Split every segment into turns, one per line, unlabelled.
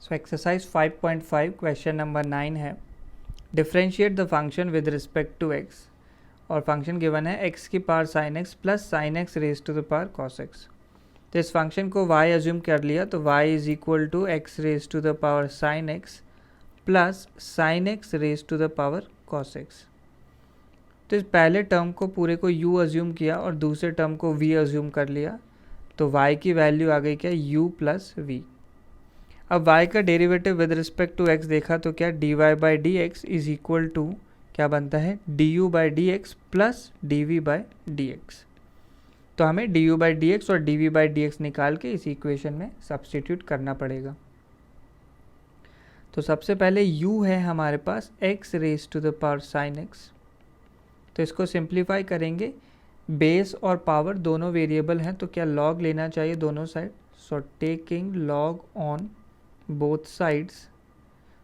So exercise 5.5 question number 9 है, differentiate the function with respect to x. और function given है x की power sine x plus sine x raise to the power cos x. तो इस function को y assume कर लिया तो y is equal to x raise to the power sine x plus sine x raise to the power cos x. तो इस पहले term को पूरे को u एज्यूम किया और दूसरे टर्म को v एज्यूम कर लिया, तो y की वैल्यू आ गई क्या, u प्लस वी। अब y का derivative with respect to x देखा तो क्या dy by d x is equal to क्या बनता है, du by d x plus dv by d x. तो हमें du बाई डी एक्स और dv बाई डी एक्स निकाल के इस इक्वेशन में सब्सटीट्यूट करना पड़ेगा। तो सबसे पहले u है हमारे पास x raise to the power sine x, तो इसको सिंप्लीफाई करेंगे। बेस और पावर दोनों वेरिएबल हैं तो क्या लॉग लेना चाहिए दोनों side. So taking log on both sides,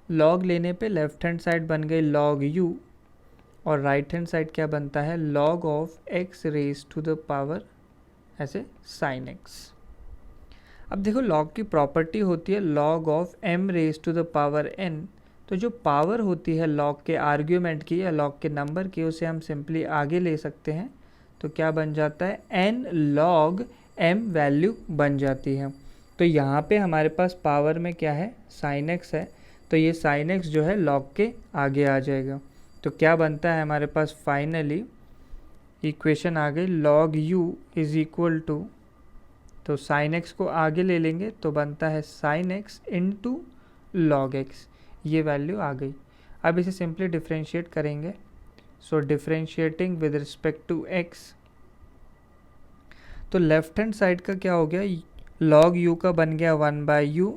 log लेने पे लेफ्ट हैंड साइड बन गई लॉग u और राइट हैंड साइड क्या बनता है, log of x raise to the power ऐसे साइन x। अब देखो लॉग की प्रॉपर्टी होती है log of m raise to the power n, तो जो पावर होती है लॉग के आर्ग्यूमेंट की या लॉग के नंबर की उसे हम सिंपली आगे ले सकते हैं। तो क्या बन जाता है, n log m वैल्यू बन जाती है। तो यहाँ पे हमारे पास पावर में क्या है, साइन एक्स है, तो ये साइन एक्स जो है लॉग के आगे आ जाएगा। तो क्या बनता है हमारे पास फाइनली इक्वेशन आ गई log u is equal to, तो साइन एक्स को आगे ले लेंगे तो बनता है sine x into log x, ये वैल्यू आ गई। अब इसे सिंपली डिफ्रेंशिएट करेंगे। So differentiating with respect to x, तो लेफ्ट हैंड साइड का क्या हो गया, लॉग u का बन गया 1 बाई u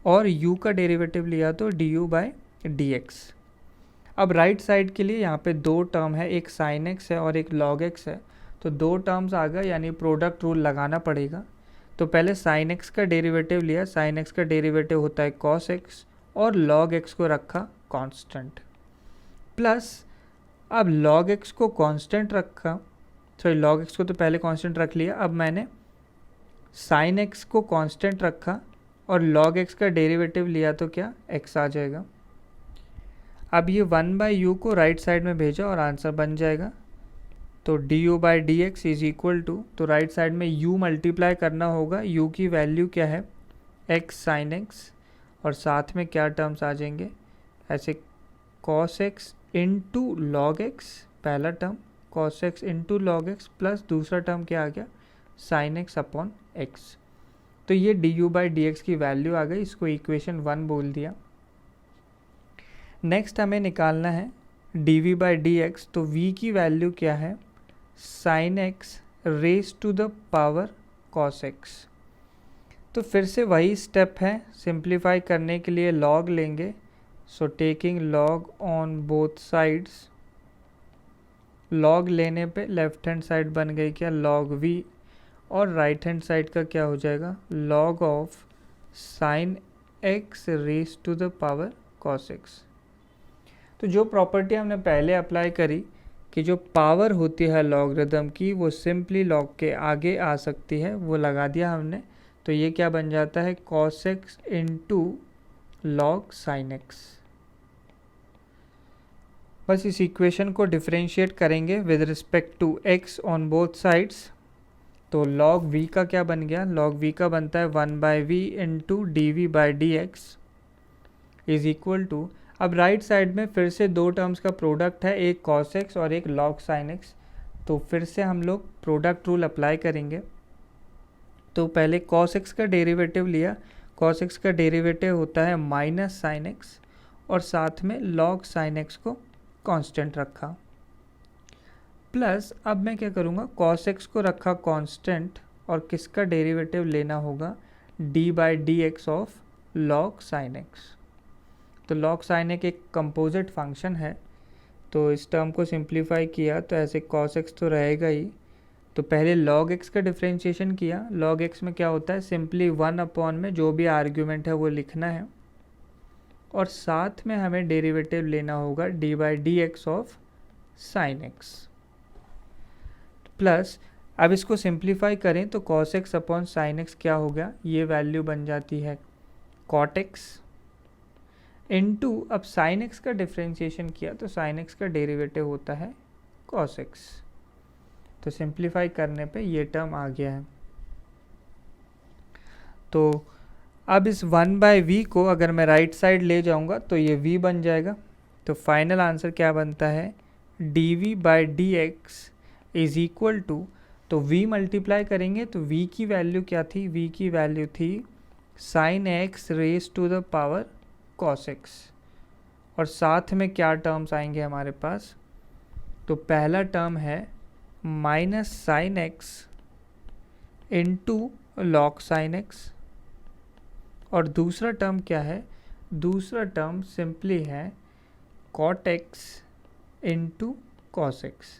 और u का डेरिवेटिव लिया तो du बाई डी एक्स। अब राइट साइड के लिए यहाँ पे दो टर्म है, एक साइन एक्स है और एक लॉग एक्स है, तो दो टर्म्स आ गए यानी प्रोडक्ट रूल लगाना पड़ेगा। तो पहले साइन एक्स का डेरिवेटिव लिया, साइन एक्स का डेरिवेटिव होता है कॉस एक्स और लॉग एक्स को रखा कांस्टेंट, प्लस अब लॉग एक्स को कांस्टेंट रखा, सॉरी लॉग एक्स को तो पहले कांस्टेंट रख लिया, अब मैंने साइन एक्स को कांस्टेंट रखा और लॉग एक्स का डेरिवेटिव लिया तो क्या x आ जाएगा। अब ये 1 बाई यू को राइट साइड में भेजा और आंसर बन जाएगा। तो du by d x is equal to, तो राइट साइड में u मल्टीप्लाई करना होगा, u की वैल्यू क्या है x साइन एक्स और साथ में क्या टर्म्स आ जाएंगे ऐसे cos x into log x, पहला term cos x into log x plus दूसरा टर्म क्या आ गया साइन एक्स अपॉन एक्स। तो ये du बाई डी एक्स की वैल्यू आ गई, इसको इक्वेशन 1 बोल दिया। नेक्स्ट हमें निकालना है dv बाई डी एक्स, तो v की वैल्यू क्या है sine x raise to the power cos x। तो फिर से वही स्टेप है, सिंप्लीफाई करने के लिए लॉग लेंगे। So taking log on both sides, log लेने पे लेफ्ट हैंड साइड बन गई क्या लॉग v और राइट हैंड साइड का क्या हो जाएगा log of sine x raise to the power cos x। तो जो प्रॉपर्टी हमने पहले अप्लाई करी कि जो पावर होती है लॉगरिदम की वो सिंपली लॉग के आगे आ सकती है, वो लगा दिया हमने। तो ये क्या बन जाता है cos x into log sine x। बस इस इक्वेशन को डिफरेंशिएट करेंगे with respect to x on both sides. तो log v का क्या बन गया, log v का बनता है 1 by v into d v by d x is equal to, अब राइट साइड में फिर से दो टर्म्स का प्रोडक्ट है, एक cos x और एक log sin x। तो फिर से हम लोग प्रोडक्ट रूल अप्लाई करेंगे। तो पहले cos x का डेरिवेटिव लिया, cos x का डेरिवेटिव होता है माइनस साइन x और साथ में log sin x को कांस्टेंट रखा, प्लस अब मैं क्या करूँगा cos x को रखा कांस्टेंट और किसका डेरिवेटिव लेना होगा d by d x of log sin x। तो log sin x एक कंपोजिट फंक्शन है, तो इस टर्म को सिंप्लीफाई किया तो ऐसे cos x तो रहेगा ही। तो पहले log x का डिफरेंशिएशन किया, log x में क्या होता है सिंपली 1 अपॉन में जो भी आर्ग्यूमेंट है वो लिखना है और साथ में हमें डेरिवेटिव लेना होगा d by d x of sine x, plus अब इसको सिंप्लीफाई करें तो cos x upon sine x क्या हो गया, ये वैल्यू बन जाती है cot x इनटू अब साइन एक्स का डिफ्रेंशिएशन किया तो साइन एक्स का डेरिवेटिव होता है कॉस एक्स। तो सिंप्लीफाई करने पे ये टर्म आ गया है। तो अब इस 1/v को अगर मैं राइट साइड ले जाऊंगा तो ये v बन जाएगा। तो फाइनल आंसर क्या बनता है, dv/dx इज इक्वल टू, तो v मल्टीप्लाई करेंगे तो v की वैल्यू क्या थी, v की वैल्यू थी sine x raise to the power cos x, और साथ में क्या टर्म्स आएंगे हमारे पास, तो पहला टर्म है minus sine x into log sine x, और दूसरा टर्म क्या है, दूसरा टर्म सिंपली है cot x into cos x.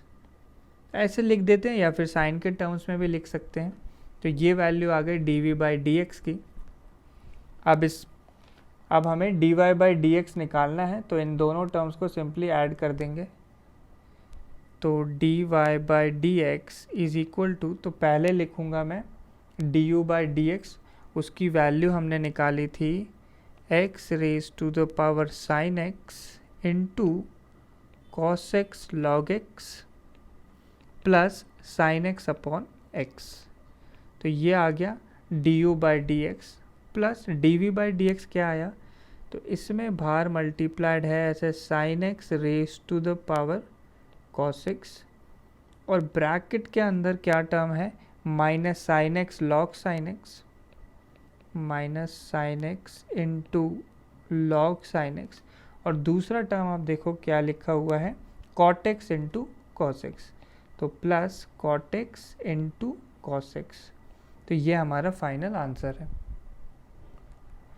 ऐसे लिख देते हैं या फिर साइन के टर्म्स में भी लिख सकते हैं। तो ये वैल्यू आ गई dv/dx की। अब हमें dy/dx निकालना है, तो इन दोनों टर्म्स को सिंपली ऐड कर देंगे। तो dy/dx इज इक्वल टू, तो पहले लिखूंगा मैं du/dx, उसकी वैल्यू हमने निकाली थी x raise to the power sine x into cos x log x plus sine x upon x. तो ये आ गया du/dx प्लस dv/dx क्या आया, तो इसमें बाहर मल्टीप्लाइड है ऐसे sine x raise to the power cos x, और ब्रैकेट के अंदर क्या टर्म है, minus sine x log sine x, minus sine x into log sine x, और दूसरा टर्म आप देखो क्या लिखा हुआ है, cot x into cos x, तो plus cot x into cos x. तो ये हमारा फाइनल आंसर है।